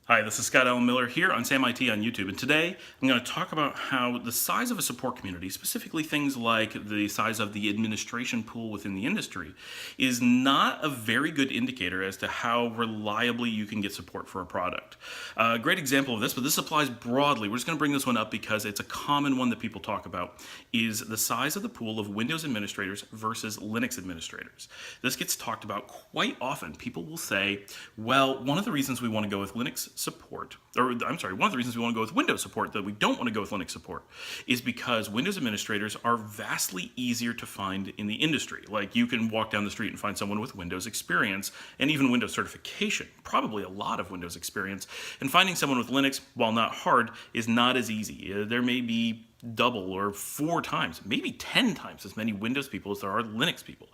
Hi, this is Scott Allen Miller here on Sam IT on YouTube, and today I'm going to talk about how the size of a support community, specifically things like the size of the administration pool within the industry, is not a very good indicator as to how reliably you can get support for a product. A great example of this, but this applies broadly, we're just going to bring this one up because it's a common one that people talk about, is the size of the pool of Windows administrators versus Linux administrators. This gets talked about quite often. People will say, well, one of the reasons we want to go with Linux support, or I'm sorry, one of the reasons we want to go with Windows support that we don't want to go with Linux support is because Windows administrators are vastly easier to find in the industry. Like you can walk down the street and find someone with Windows experience and even Windows certification, probably a lot of Windows experience. And finding someone with Linux, while not hard, is not as easy. There may be double or 4 times, maybe 10 times as many Windows people as there are Linux people.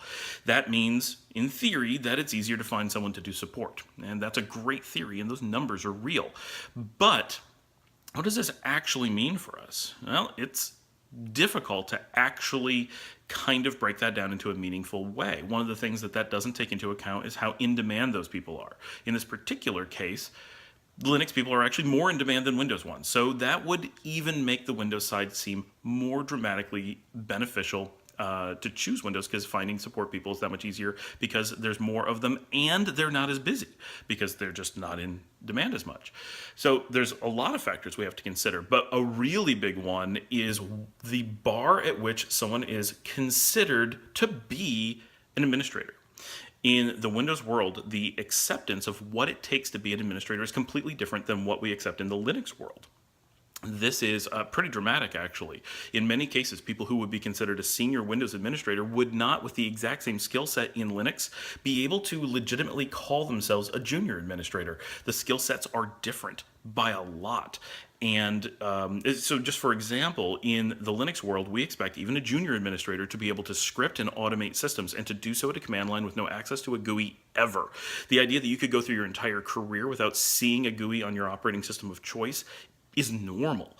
That means, in theory, that it's easier to find someone to do support. And that's a great theory, and those numbers are real. But what does this actually mean for us? Well, it's difficult to actually kind of break that down into a meaningful way. One of the things that doesn't take into account is how in demand those people are. In this particular case, Linux people are actually more in demand than Windows ones. So that would even make the Windows side seem more dramatically beneficial to choose Windows, because finding support people is that much easier because there's more of them and they're not as busy because they're just not in demand as much. So there's a lot of factors we have to consider, but a really big one is the bar at which someone is considered to be an administrator. In the Windows world, the acceptance of what it takes to be an administrator is completely different than what we accept in the Linux world. This is pretty dramatic, actually. In many cases, people who would be considered a senior Windows administrator would not, with the exact same skill set in Linux, be able to legitimately call themselves a junior administrator. The skill sets are different by a lot. And so just for example, in the Linux world, we expect even a junior administrator to be able to script and automate systems and to do so at a command line with no access to a GUI ever. The idea that you could go through your entire career without seeing a GUI on your operating system of choice is normal.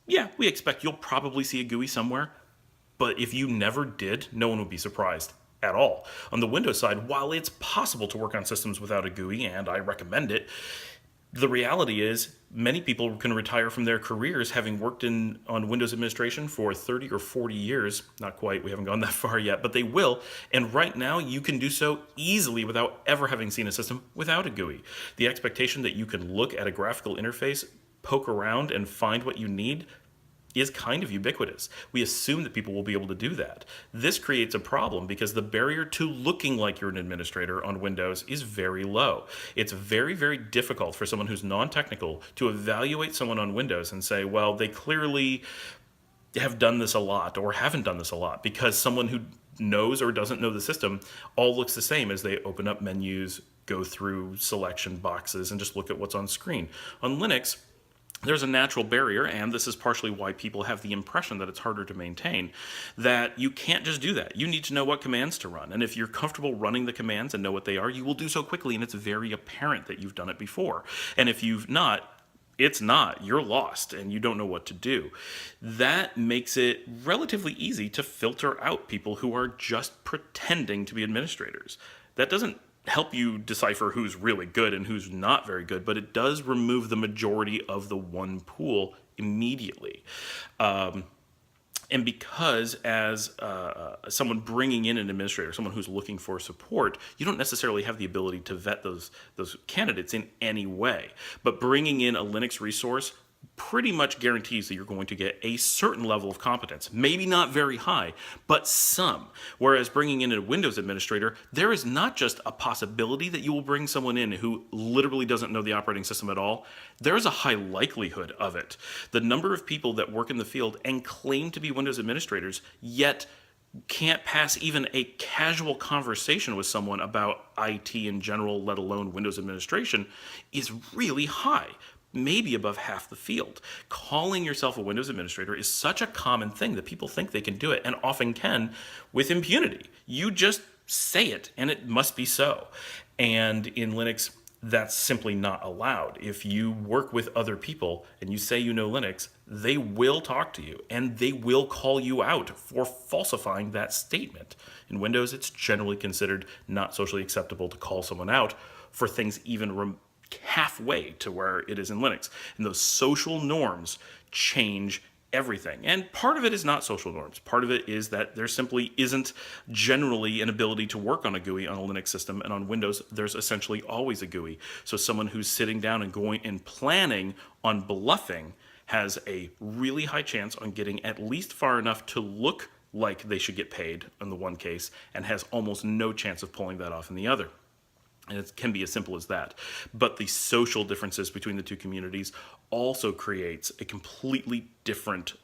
Yeah, we expect you'll probably see a GUI somewhere, but if you never did, no one would be surprised at all. On the Windows side, while it's possible to work on systems without a GUI, and I recommend it, the reality is many people can retire from their careers having worked on Windows administration for 30 or 40 years. Not quite, we haven't gone that far yet, but they will. And right now you can do so easily without ever having seen a system without a GUI. The expectation that you can look at a graphical interface, poke around, and find what you need is kind of ubiquitous. We assume that people will be able to do that. This creates a problem because the barrier to looking like you're an administrator on Windows is very low. It's very, very difficult for someone who's non-technical to evaluate someone on Windows and say, well, they clearly have done this a lot or haven't done this a lot, because someone who knows or doesn't know the system all looks the same as they open up menus, go through selection boxes, and just look at what's on screen. On Linux, there's a natural barrier, and this is partially why people have the impression that it's harder to maintain, that you can't just do that. You need to know what commands to run, and if you're comfortable running the commands and know what they are, you will do so quickly, and it's very apparent that you've done it before. And if you've not, you're lost, and you don't know what to do. That makes it relatively easy to filter out people who are just pretending to be administrators. That doesn't help you decipher who's really good and who's not very good, but it does remove the majority of the one pool immediately. And because as someone bringing in an administrator, someone who's looking for support, you don't necessarily have the ability to vet those candidates in any way. But bringing in a Linux resource pretty much guarantees that you're going to get a certain level of competence. Maybe not very high, but some. Whereas bringing in a Windows administrator, there is not just a possibility that you will bring someone in who literally doesn't know the operating system at all. There is a high likelihood of it. The number of people that work in the field and claim to be Windows administrators, yet can't pass even a casual conversation with someone about IT in general, let alone Windows administration, is really high. Maybe above half the field. Calling yourself a Windows administrator is such a common thing that people think they can do it, and often can, with impunity. You just say it, and it must be so. And in Linux, that's simply not allowed. If you work with other people and you say you know Linux, they will talk to you, and they will call you out for falsifying that statement. In Windows, it's generally considered not socially acceptable to call someone out for things even halfway to where it is in Linux. And those social norms change everything. And part of it is not social norms. Part of it is that there simply isn't generally an ability to work on a GUI on a Linux system, and on Windows there's essentially always a GUI. So someone who's sitting down and going and planning on bluffing has a really high chance on getting at least far enough to look like they should get paid in the one case, and has almost no chance of pulling that off in the other. And it can be as simple as that. But the social differences between the two communities also creates a completely different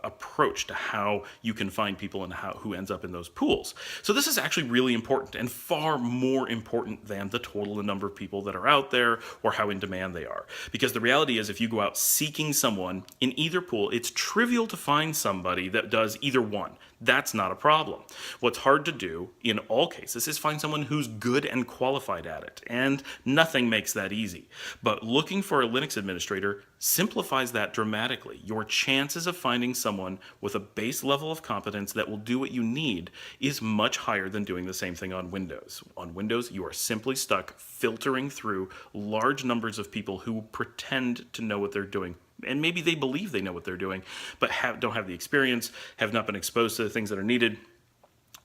approach to how you can find people and who ends up in those pools. So this is actually really important, and far more important than the total number of people that are out there or how in demand they are. Because the reality is, if you go out seeking someone in either pool, it's trivial to find somebody that does either one. That's not a problem. What's hard to do in all cases is find someone who's good and qualified at it, and nothing makes that easy. But looking for a Linux administrator simplifies that dramatically. Your chances of finding someone with a base level of competence that will do what you need is much higher than doing the same thing on Windows. On Windows, you are simply stuck filtering through large numbers of people who pretend to know what they're doing. And maybe they believe they know what they're doing, but don't have the experience, have not been exposed to the things that are needed,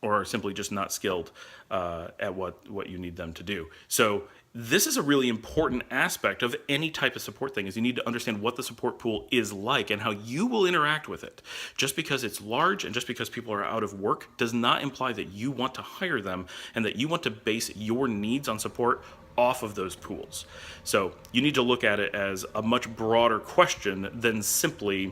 or are simply just not skilled at what you need them to do. So this is a really important aspect of any type of support thing, is you need to understand what the support pool is like and how you will interact with it. Just because it's large and just because people are out of work does not imply that you want to hire them and that you want to base your needs on support off of those pools. So you need to look at it as a much broader question than simply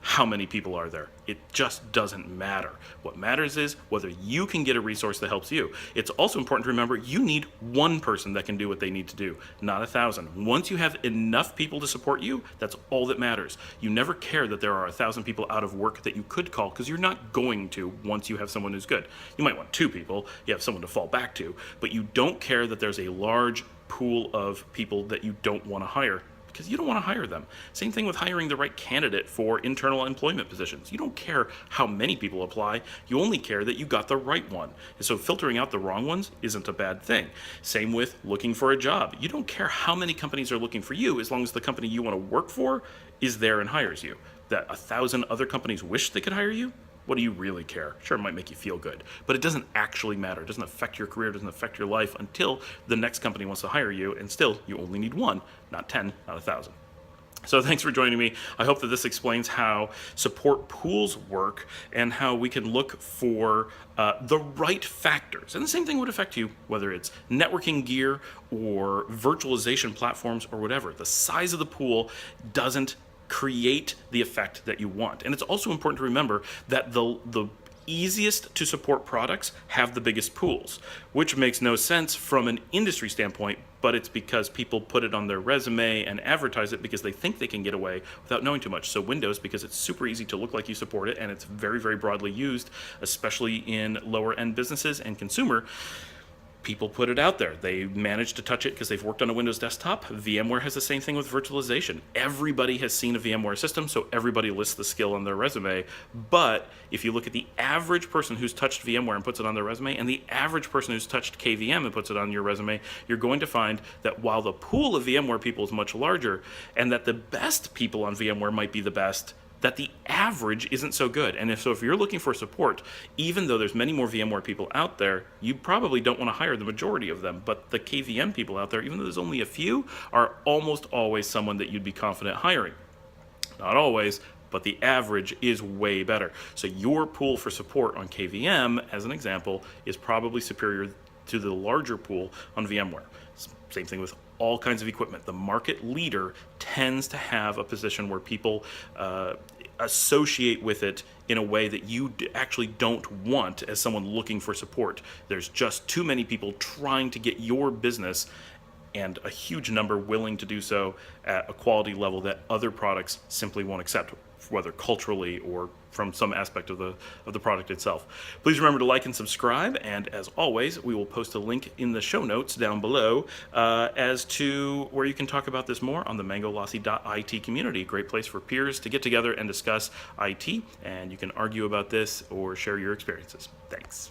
how many people are there. It just doesn't matter. What matters is whether you can get a resource that helps you. It's also important to remember you need one person that can do what they need to do, not 1,000. Once you have enough people to support you, that's all that matters. You never care that there are 1,000 people out of work that you could call, because you're not going to once you have someone who's good. You might want 2 people, you have someone to fall back to, but you don't care that there's a large pool of people that you don't want to hire, because you don't want to hire them. Same thing with hiring the right candidate for internal employment positions. You don't care how many people apply, you only care that you got the right one. And so filtering out the wrong ones isn't a bad thing. Same with looking for a job. You don't care how many companies are looking for you, as long as the company you want to work for is there and hires you. That 1,000 other companies wish they could hire you? What do you really care? Sure, it might make you feel good, but it doesn't actually matter. It doesn't affect your career, it doesn't affect your life until the next company wants to hire you, and still, you only need one, not 10, not 1,000. So thanks for joining me. I hope that this explains how support pools work and how we can look for the right factors. And the same thing would affect you, whether it's networking gear or virtualization platforms or whatever. The size of the pool doesn't create the effect that you want. And it's also important to remember that the easiest to support products have the biggest pools, which makes no sense from an industry standpoint, but it's because people put it on their resume and advertise it because they think they can get away without knowing too much. So Windows, because it's super easy to look like you support it and it's very, very broadly used, especially in lower end businesses and consumer, people put it out there. They manage to touch it because they've worked on a Windows desktop. VMware has the same thing with virtualization. Everybody has seen a VMware system, so everybody lists the skill on their resume. But if you look at the average person who's touched VMware and puts it on their resume, and the average person who's touched KVM and puts it on your resume, you're going to find that while the pool of VMware people is much larger, and that the best people on VMware might be the best, that the average isn't so good. And if you're looking for support, even though there's many more VMware people out there, you probably don't want to hire the majority of them. But the KVM people out there, even though there's only a few, are almost always someone that you'd be confident hiring. Not always, but the average is way better. So your pool for support on KVM, as an example, is probably superior to the larger pool on VMware. Same thing with all kinds of equipment. The market leader tends to have a position where people associate with it in a way that you actually don't want as someone looking for support. There's just too many people trying to get your business, and a huge number willing to do so at a quality level that other products simply won't accept, whether culturally or from some aspect of the product itself. Please remember to like and subscribe, and as always, we will post a link in the show notes down below as to where you can talk about this more on the mangolassi.it community. Great place for peers to get together and discuss IT, and you can argue about this or share your experiences. Thanks.